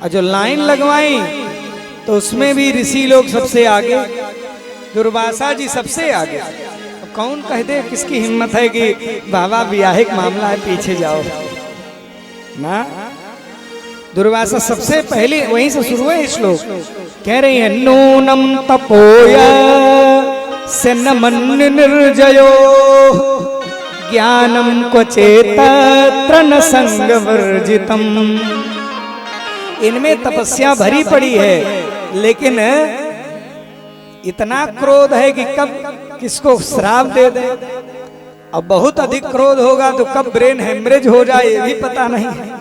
और जो लाइन लगवाई तो उसमें भी ऋषि लोग सबसे आगे, दुर्वासा जी सबसे आगे। अब कौन कह दे, किसकी हिम्मत है कि बाबा विवाहिक मामला है पीछे जाओ ना। दुर्वासा सबसे पहले वहीं से शुरू है श्लोक, कह रही है नूनम तपोया से न मन निर्जयो ज्ञानम क्वचेतत्र न संग वर्जितम। इनमें तपस्या भरी पड़ी है, लेकिन इतना क्रोध है कि कब किसको श्राप दे दे। अब बहुत अधिक क्रोध होगा तो कब ब्रेन हेमरेज हो जाए ये भी पता नहीं है।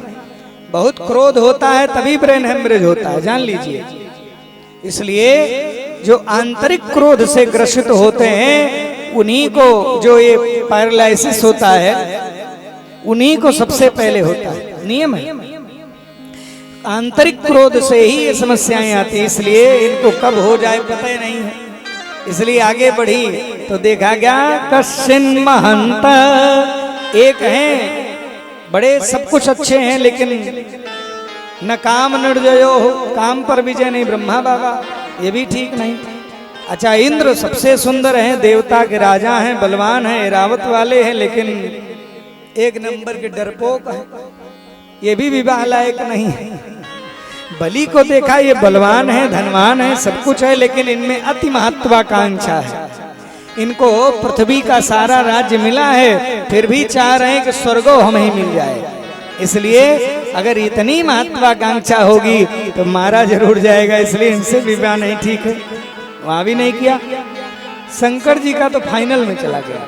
बहुत क्रोध होता है तभी ब्रेन हेमरेज होता है, जान लीजिए। इसलिए जो आंतरिक क्रोध से ग्रसित होते हैं उन्हीं को जो ये पैरालिसिस होता है उन्हीं को सबसे पहले होता है, नियम है। आंतरिक क्रोध से ही ये समस्याएं आती हैं, इसलिए इनको कब हो जाए पता ही नहीं है। इसलिए आगे बढ़ी तो देखा गया कश्चिन महंत, एक हैं बड़े सब कुछ अच्छे हैं लेकिन न काम निर्जयो, काम पर विजय नहीं, ब्रह्मा बाबा ये भी ठीक नहीं। अच्छा, इंद्र सबसे सुंदर हैं, देवता के राजा हैं, बलवान हैं, ऐरावत वाले हैं, लेकिन एक नंबर के डरपोक हैं, ये भी विवाह लायक नहीं है। बलि को देखा, ये बलवान है, धनवान है, सब कुछ है, लेकिन इनमें अति महत्वाकांक्षा है। इनको पृथ्वी का सारा राज्य मिला है, फिर भी चाह रहे हैं कि स्वर्गो हमें ही मिल जाए। इसलिए अगर इतनी महत्वाकांक्षा होगी तो मारा जरूर जाएगा, इसलिए इनसे विवाह नहीं ठीक है, वहां भी नहीं किया। शंकर जी का तो फाइनल में चला गया,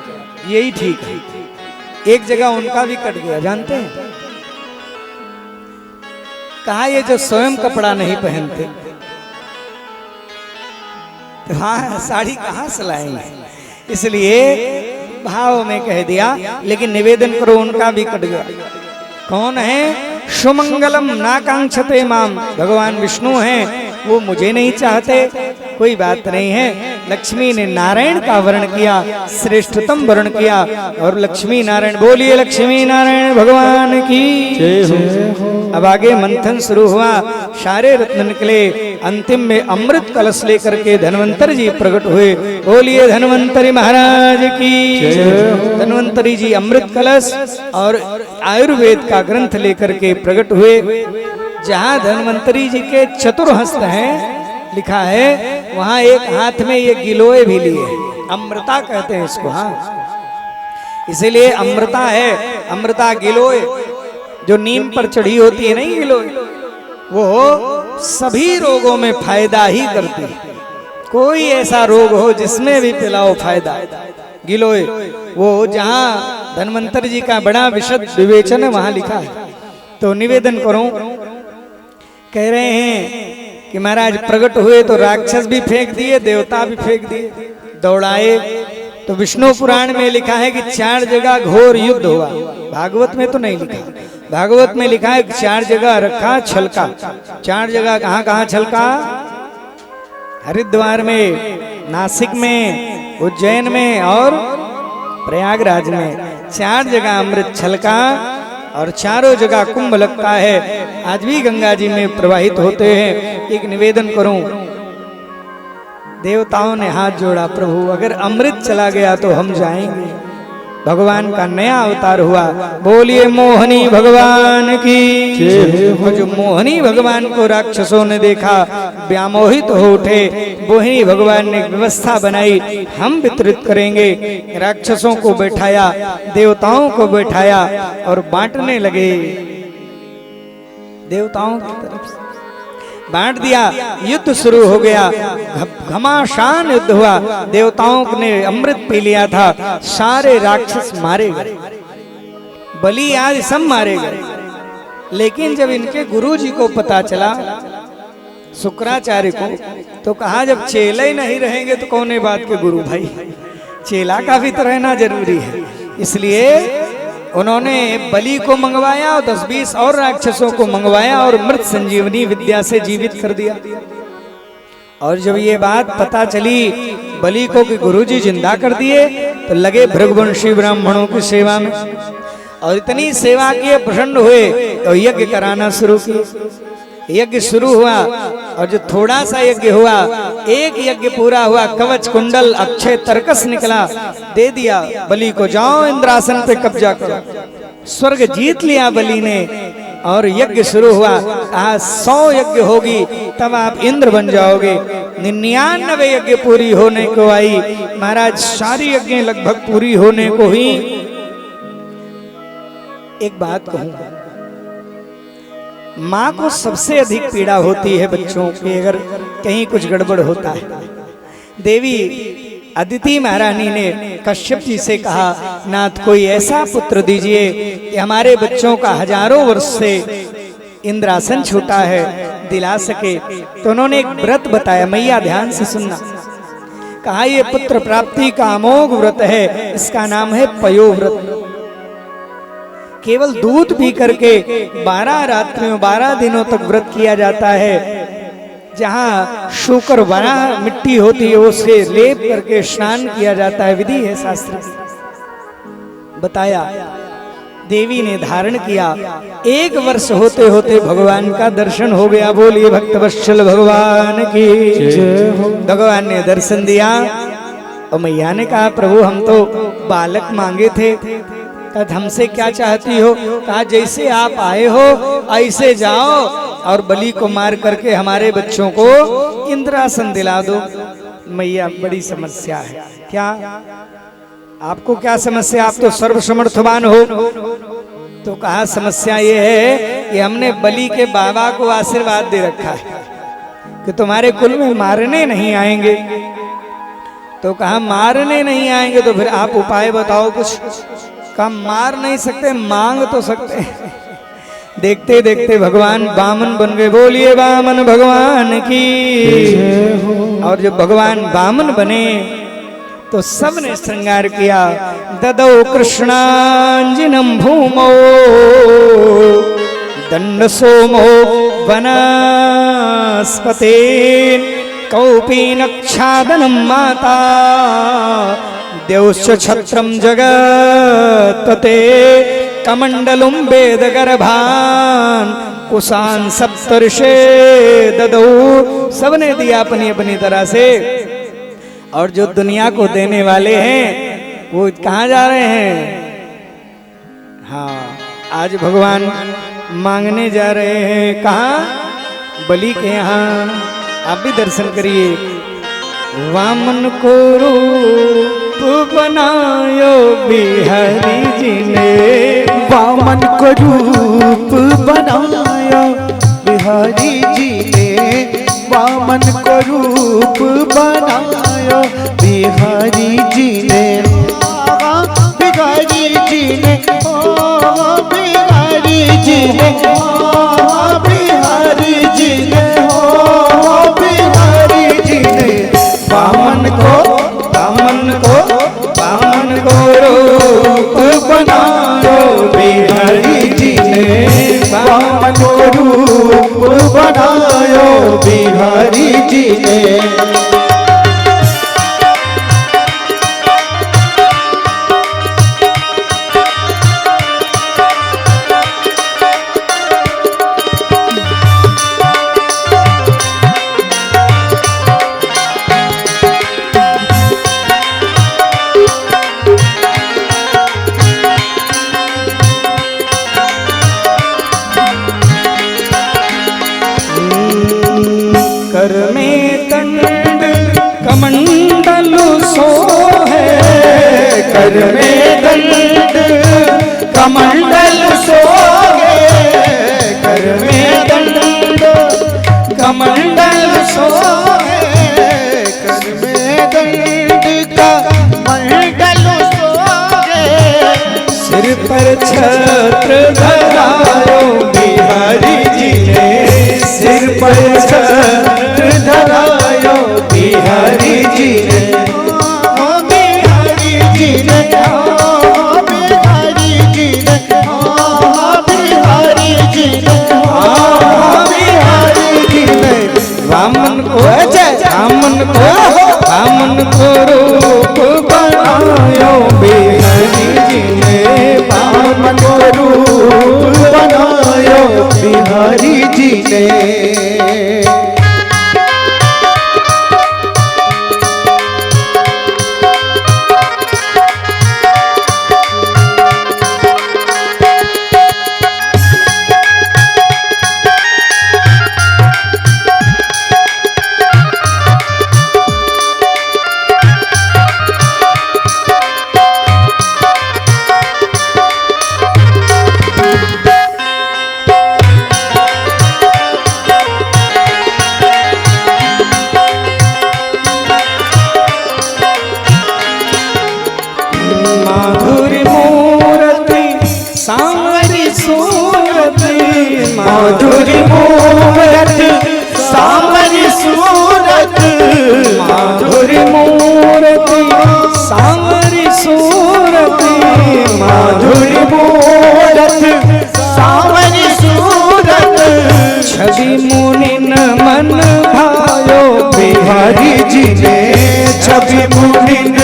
यही ठीक है। एक जगह उनका भी कट गया, जानते हैं कहा, ये जो स्वयं कपड़ा नहीं पहनते तो हाँ साड़ी कहाँ से लाएंगे, इसलिए भाव में कह दिया। लेकिन निवेदन करो उनका भी कट गया। कौन है? सुमंगलम नाकांक्षते माम, भगवान विष्णु हैं, वो मुझे नहीं चाहते, कोई बात नहीं है। लक्ष्मी ने नारायण का वर्ण किया, श्रेष्ठतम वर्ण किया, और लक्ष्मी नारायण, बोलिए लक्ष्मी नारायण भगवान की जय हो। अब आगे मंथन शुरू हुआ, सारे रत्न निकले, अंतिम में अमृत कलश लेकर के धन्वंतरी जी प्रकट हुए, बोलिए धन्वंतरी महाराज की जय हो। धन्वंतरी जी अमृत कलश और आयुर्वेद का ग्रंथ लेकर के प्रकट हुए। जहाँ धन्वंतरी जी के चतुर्हस्त हैं लिखा है, वहां एक हाथ में ये गिलोय भी लिए, अमृता कहते हैं इसको। हाँ, इसीलिए अमृता है, अमृता गिलोय जो नीम पर चढ़ी होती है, नहीं गिलोय, वो सभी रोगों में फायदा ही करती है। कोई ऐसा रोग हो जिसमें भी पिलाओ फायदा, गिलोय। वो जहाँ धन्वंतरी जी का बड़ा विशद विवेचन है वहां लिखा है। तो निवेदन करूं, कह रहे हैं कि महाराज प्रकट हुए तो राक्षस भी फेंक दिए, देवता भी फेंक दिए, दौड़ाए। तो विष्णु पुराण में लिखा है कि 4 जगह घोर युद्ध हुआ, भागवत में तो नहीं लिखा। भागवत में लिखा है 4 जगह रखा छलका। 4 जगह कहाँ कहाँ छलका? हरिद्वार में, नासिक में, उज्जैन में और प्रयागराज में 4 जगह अमृत छलका, और चारों जगह कुंभ लगता है, आज भी गंगा जी में प्रवाहित होते हैं। एक निवेदन करूं, देवताओं ने हाथ जोड़ा, प्रभु अगर अमृत चला गया तो हम जाएंगे। भगवान का नया अवतार हुआ, बोलिए मोहनी भगवान की जय। जो मोहनी भगवान को राक्षसों ने देखा, व्यामोहित हो उठे। मोहिनी भगवान ने व्यवस्था बनाई, हम वितरित करेंगे। राक्षसों को बैठाया, देवताओं को बैठाया और बांटने लगे। देवताओं की तरफ से बांट दिया, युद्ध शुरू हो गया, घमासान युद्ध हुआ। देवताओं ने अमृत पी लिया था, सारे राक्षस मारे गए, बलि आदि सब मारे गए। लेकिन जब इनके गुरु जी को पता चला, शुक्राचार्य को, तो कहा जब चेले ही नहीं रहेंगे तो कौन बात के गुरु भाई, चेला का भी तो रहना जरूरी है। इसलिए उन्होंने बलि को मंगवाया और 10-20 और राक्षसों को मंगवाया और मृत संजीवनी विद्या से जीवित कर दिया। और जब ये बात पता चली बलि को कि गुरुजी जिंदा कर दिए, तो लगे भृगुवंशी ब्राह्मणों की सेवा में, और इतनी सेवा किए, प्रसन्न हुए तो यज्ञ कराना शुरू किए। यज्ञ शुरू हुआ और जो थोड़ा सा यज्ञ हुआ, एक यज्ञ पूरा हुआ, कवच कुंडल अक्षय तर्कस निकला, दे दिया बलि को, जाओ इंद्रासन पे कब्जा करो। स्वर्ग जीत लिया बलि ने और यज्ञ शुरू हुआ। कहा 100 यज्ञ होगी तब आप इंद्र बन जाओगे। 99 यज्ञ पूरी होने को आई। महाराज सारी यज्ञ लगभग पूरी होने को ही। एक बात कहूं, माँ को सबसे अधिक पीड़ा होती है बच्चों की अगर कहीं कुछ गड़बड़ होता है। देवी अदिति महारानी ने कश्यप जी से कहा, नाथ कोई ऐसा पुत्र दीजिए कि हमारे बच्चों का हजारों वर्ष से इंद्रासन छूटा है दिला सके। तो उन्होंने एक व्रत बताया, मैया ध्यान से सुनना। कहा ये पुत्र प्राप्ति का अमोघ व्रत है, इसका नाम है पयो व्रत। केवल दूध पी करके 12 रात्रियों 12 दिनों तक व्रत किया जाता है। जहाँ शुकर बना मिट्टी होती है उसे लेप करके स्नान किया जाता है, विधि है शास्त्र बताया। देवी ने धारण किया। 1 वर्ष होते होते भगवान का दर्शन हो गया। बोलिए भक्तवत्सल भगवान की जय हो। भगवान ने दर्शन दिया और मैया ने कहा, प्रभु हम तो बालक मांगे थे, कहा हमसे क्या चाहती हो? कहा जैसे आप आए हो ऐसे जाओ और बलि को मार करके हमारे बच्चों को इंद्रासन दिला दो। मैया बड़ी समस्या है। क्या आपको क्या समस्या? आप तो सर्वसमर्थवान हो। तो कहा समस्या ये है कि हमने बलि के बाबा को आशीर्वाद दे रखा है कि तुम्हारे कुल में मारने नहीं आएंगे। तो कहा मारने नहीं आएंगे तो फिर आप उपाय बताओ कुछ। कहा मार नहीं सकते, मांग तो सकते हैं। देखते देखते भगवान वामन बन गए। बोलिए वामन भगवान की। और जब भगवान वामन बने तो सबने श्रृंगार किया। ददौ कृष्णांजिनम भूमो दंड सोमो वनस्पते कौपीनक्षादनम माता देवश्च छत्रम जगत्पते कमंडलुम वेद गर्भान कुशान सप्तर्षे ददौ। सबने दिया अपनी अपनी तरह से। और जो दुनिया को देने वाले हैं वो कहाँ जा रहे हैं? हाँ, आज भगवान मांगने जा रहे हैं। कहाँ? बलि के यहाँ। आप भी दर्शन करिए। वामन को रूप बनायो बिहारी जी ने, वामन को रूप बनायो बिहारी जी ने, वामन को रूप बनायो बिहारी जी ने, बिहारी जी ने, बिहारी जी ने, बिहारी जी ने, बिहारी जी ने, वामन को रूप बनायो बिहारी जी ने, वामन को रूप बनायो बिहारी जी ने। कर में दंड कमंडलु सोहे, कर में दंड कमंडल सोहे, कर में दंड कमंडल सोहे, कर में दंड कमंडल सोहे, सिर पर छत्र धरायो बिहारी जी ने, सिर पर छत्र धरायो बिहारी जी ने, बिहारी जी ने, बिहारी जी ने, ने। माधुरी मूरत सांवरी सूरत, माधुरी मूर्ति सांवरी सूरत, माधुरी मूरत सांवरी सूरत, छवि मुनिन मन भायो बिहारी जी ने। छवि मुनिन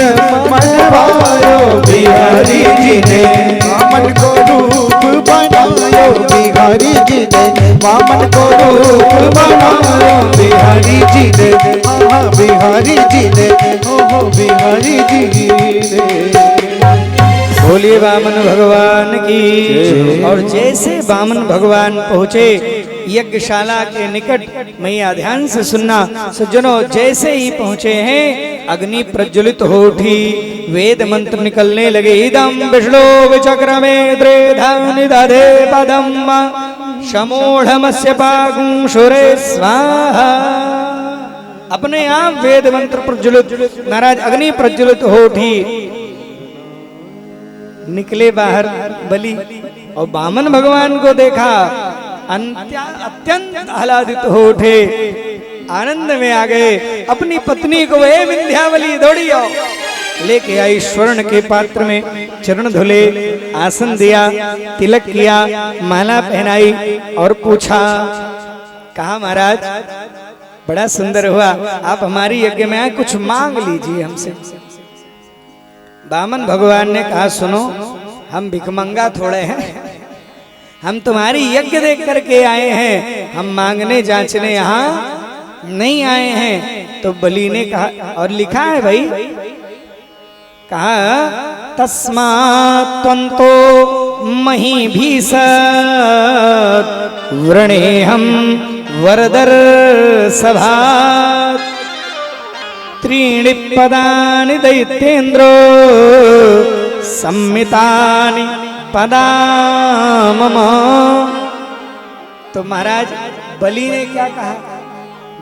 मन भायो बिहारी जी ने। वामन को रूप बनायो बिहारी जी ने। वामन को रूप बनायो बिहारी जी ने। हाँ बिहारी जी ने, हो बिहारी जी ने। बोलिए वामन भगवान की। और जैसे वामन भगवान पहुँचे यज्ञशाला के निकट, मैया ध्यान से सुनना सज्जनों, जैसे ही पहुँचे हैं अग्नि प्रज्वलित हो उठी, वेद मंत्र निकलने लगे। इदम विष्णु विचक्रमे द्रेधानि दधे पदम शमोढ़मस्य पागुंशुरे स्वाहा। अपने आप वेद मंत्र प्रज्वलित, महाराज अग्नि प्रज्वलित हो उठी। निकले बाहर बलि और वामन भगवान को देखा, अत्यंत आह्लादित हो उठे, आनंद में आ गए। अपनी पत्नी को वे विंध्यावली दौड़ी आओ लेके आई, स्वर्ण के पात्र में चरण धुले, आसन दिया, तिलक किया, माला पहनाई और पूछा, कहा महाराज बड़ा सुंदर हुआ, आप हमारी यज्ञ में आए, कुछ मांग लीजिए हमसे। वामन भगवान ने कहा, सुनो हम भिखमंगा थोड़े हैं, हम तुम्हारी यज्ञ देख करके आए हैं, हम मांगने जांचने यहाँ नहीं आए हैं। तो बलि ने कहा, और लिखा है भाई, कहा तस्मात् त्वन्तो महीभीषत् व्रणेऽहं वरदर सभात् त्रीणि पदानि दैत्येन्द्रो सम्मितानि पदा मम। तो महाराज बलि ने क्या कहा?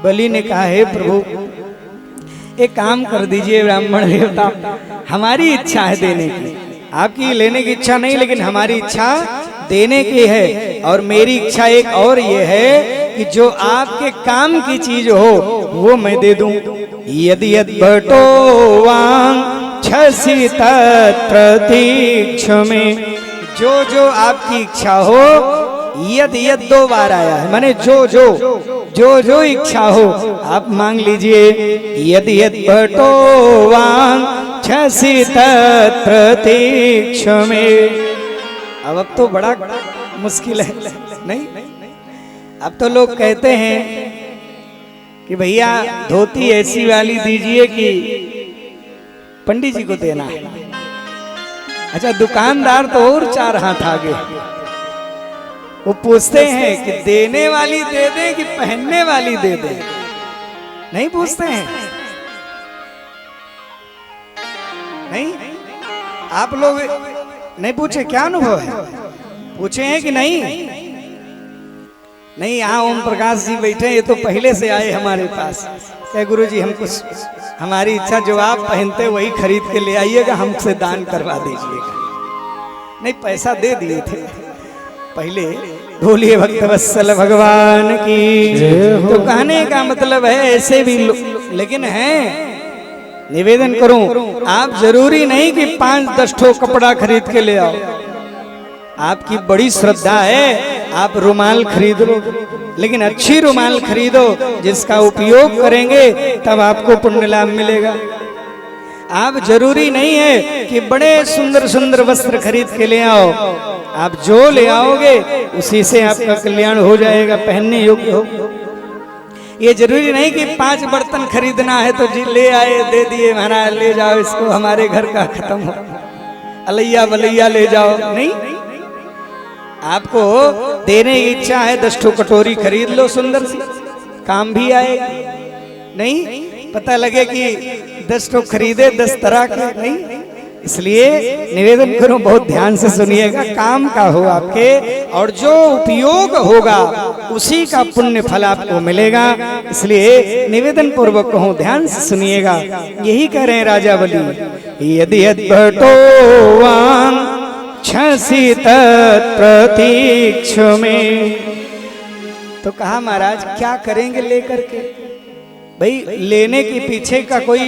बलि ने कहा, हे प्रभु एक काम कर दीजिए ब्राह्मण देवता, हमारी इच्छा है देने की, आपकी लेने की इच्छा नहीं, लेकिन हमारी इच्छा देने की है। और मेरी इच्छा एक और ये है कि जो आपके काम की चीज हो वो मैं दे दूं। यदि यद्भटो वाञ्छसि तत्र तीक्ष्णे, जो आपकी इच्छा हो, यद दो बार आया है, माने जो इच्छा हो आप मांग लीजिए। यदि यद्भटो वाञ्छसि तत्र तीक्ष्णे। अब तो बड़ा मुश्किल है, नहीं? अब तो लोग कहते हैं कि भैया धोती ऐसी वाली दीजिए कि पंडित जी को देना है। अच्छा, दुकानदार तो और चार हाथ आगे, वो पूछते हैं कि देने वाली दे दे कि पहनने वाली दे दे, नहीं पूछते हैं? नहीं, आप लोग नहीं पूछे? क्या अनुभव है? पूछे हैं कि नहीं? नहीं, यहाँ ओम प्रकाश जी बैठे, ये तो पहले से आए हमारे पास। कहे गुरु जी हम कुछ, हमारी इच्छा जो आप पहनते वही खरीद के ले आइएगा, हमसे दान करवा दीजिएगा। नहीं, पैसा दे दिए थे पहले। बोलिए भक्तवत्सल भगवान की। तो कहने का मतलब है ऐसे भी लेकिन है, निवेदन करूं, आप जरूरी नहीं कि 5-10 ठो कपड़ा खरीद के ले आओ। आपकी बड़ी श्रद्धा है, आप रुमाल खरीद लो, लेकिन अच्छी रुमाल खरीदो जिसका उपयोग करेंगे तब आपको पुण्य लाभ मिलेगा। आप जरूरी नहीं है कि बड़े सुंदर सुंदर वस्त्र खरीद के ले आओ, आप जो ले आओगे उसी से आपका कल्याण हो जाएगा, पहनने योग्य हो। ये जरूरी नहीं कि 5 बर्तन खरीदना है तो जी ले आए दे दिए, महाराज ले जाओ इसको, हमारे घर का खत्म हो, अलैया बलैया ले जाओ, नहीं। आपको देने की इच्छा है 10 ठो कटोरी खरीद लो सुंदर सी, काम भी आएगा, नहीं। पता लगे कि 10 ठो खरीदे 10 तरह के, नहीं। इसलिए निवेदन करूं, बहुत ध्यान से सुनिएगा, काम का हो आपके, और जो उपयोग होगा उसी का पुण्य फल आपको मिलेगा। इसलिए निवेदन पूर्वक कहूं, ध्यान से सुनिएगा। यही कह रहे हैं राजा बलि, यदि यद्भटो वां छसि तत्प्रतीक्ष में। तो कहा महाराज क्या करेंगे लेकर के, भाई लेने के पीछे का कोई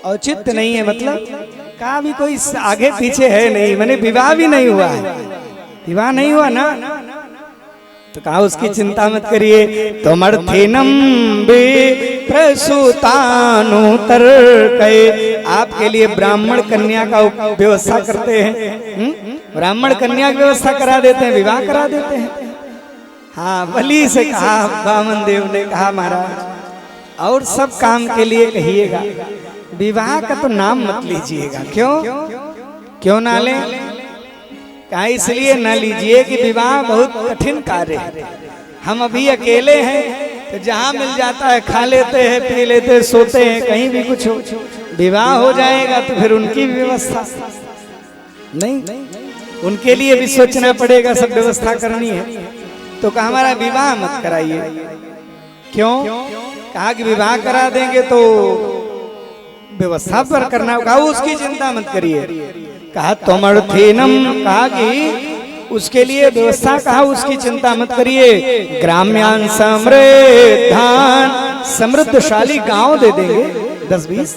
औचित्य नहीं है, मतलब कहा भी कोई आगे पीछे है नहीं, मैंने विवाह भी नहीं हुआ है, विवाह नहीं हुआ ना। तो कहा उसकी चिंता मत करिए, तमर्थेनम बे प्रसूतानुतर कहे, आपके लिए ब्राह्मण कन्या का व्यवस्था करते हैं, ब्राह्मण कन्या की व्यवस्था करा देते हैं, विवाह करा देते हैं। हाँ, बलि से कहा, वामन देव ने कहा महाराज और सब काम के लिए कहिएगा, विवाह का तो नाम मत लीजिएगा। क्यों ना लें? कहा इसलिए ना लीजिए कि विवाह बहुत कठिन कार्य है। हम अभी अकेले हैं तो जहाँ मिल जाता है खा लेते हैं, पी लेते हैं, सोते हैं, कहीं भी कुछ हो। विवाह हो जाएगा तो फिर उनकी व्यवस्था नहीं, उनके लिए भी सोचना पड़ेगा, सब व्यवस्था करनी है। तो कहा हमारा विवाह मत कराइए। क्यों? कहा कि विवाह करा देंगे तो व्यवस्था पर करना होगा, उसकी चिंता मत करिए। कहा तमर्थेनम, कहा कि उसके लिए व्यवस्था, कहा उसकी चिंता मत करिए। ग्राम्यान समृद्धान, समृद्धशाली गांव दे देंगे 10-20,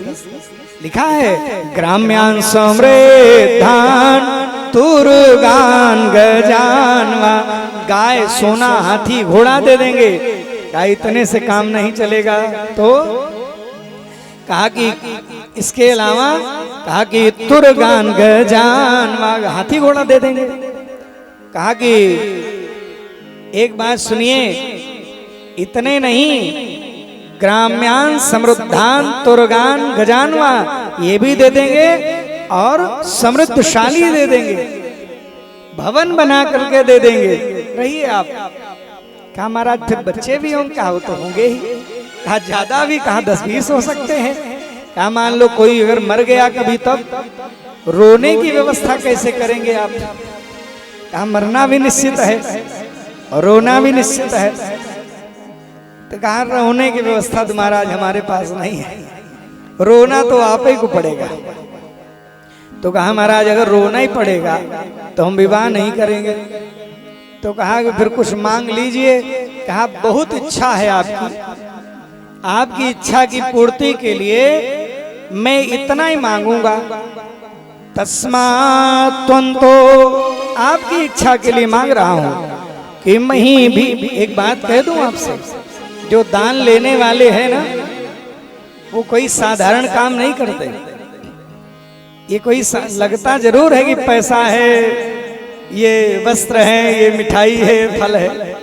लिखा है ग्राम्यान समृद्धान तुर्गान गजानवा, गाय सोना हाथी घोड़ा दे देंगे। क्या इतने से काम नहीं चलेगा? तो कहा कि इसके अलावा कहा कि तुर्गान गजानवा, हाथी घोड़ा दे देंगे। कहा कि एक बात सुनिए, इतने नहीं, ग्राम्यान समृद्धान तुर्गान गजानवा ये भी दे देंगे और समृद्धशाली दे देंगे, भवन बना करके दे देंगे, रहिए आप। कहा महाराज फिर बच्चे भी होंगे? कहा वो तो होंगे ही। कहा ज्यादा भी? कहा 10-20 हो सकते हैं। कहा मान लो कोई अगर मर गया कभी, तब रोने की व्यवस्था कैसे करेंगे आप? कहा मरना भी निश्चित है और रोना भी निश्चित है। तो कहा रोने की व्यवस्था तो महाराज हमारे पास नहीं है, रोना तो आप ही को पड़ेगा। तो कहा महाराज अगर रोना ही पड़ेगा तो हम विवाह नहीं करेंगे। तो कहा कि फिर कुछ मांग लीजिए। कहा बहुत इच्छा है आपकी, आपकी इच्छा की पूर्ति के लिए मैं इतना ही मांगूंगा। तस्मात् त्वन्तो, आपकी इच्छा के लिए मांग रहा हूं कि मही भी। एक बात कह दूं आपसे, जो दान लेने वाले हैं ना, वो कोई साधारण काम नहीं करते। ये कोई लगता जरूर है कि पैसा है, ये वस्त्र है, ये मिठाई है, फल है।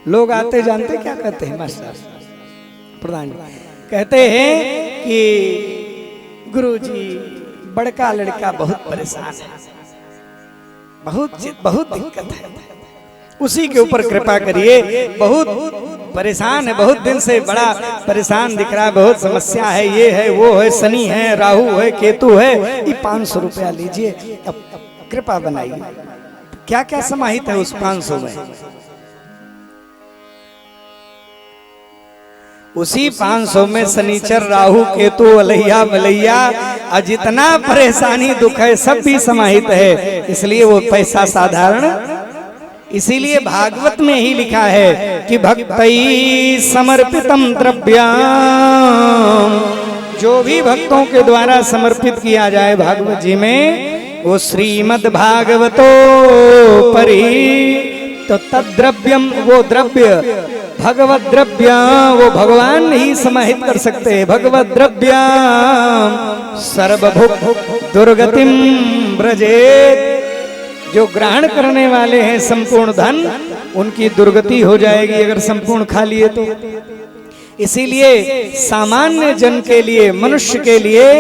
लोग आते जानते क्या कहते हैं मास्टर प्रधान जी? कहते हैं कि गुरुजी बड़का लड़का बहुत परेशान है, बहुत दिक्कत है, उसी के ऊपर कृपा करिए, बहुत परेशान है, बहुत दिन से बड़ा परेशान दिख रहा है, बहुत समस्या है, ये है वो है, शनि है, राहु है, केतु है, ये 500 रुपया लीजिए, अब कृपा बनाइए। क्या क्या समाहित है उस 500 में? उसी 500 में शनिचर, राहु, केतु, अलैया बलैया और जितना परेशानी दुख है सब भी समाहित है। इसलिए वो पैसा साधारण, इसीलिए भागवत में ही लिखा है कि भक्तई समर्पितम द्रव्यम, जो भी भक्तों के द्वारा समर्पित किया जाए भागवत जी में, वो श्रीमद् भागवतो परि, तो तद्द्रव्यम, वो द्रव्य भगवत द्रव्य वो भगवान ही समाहित कर सकते हैं। भगवत द्रव्य सर्वभुक दुर्गतिम ब्रजेत, जो ग्रहण करने वाले हैं संपूर्ण धन, उनकी दुर्गति हो जाएगी अगर संपूर्ण खा लिए तो। इसीलिए सामान्य जन के लिए, मनुष्य के लिए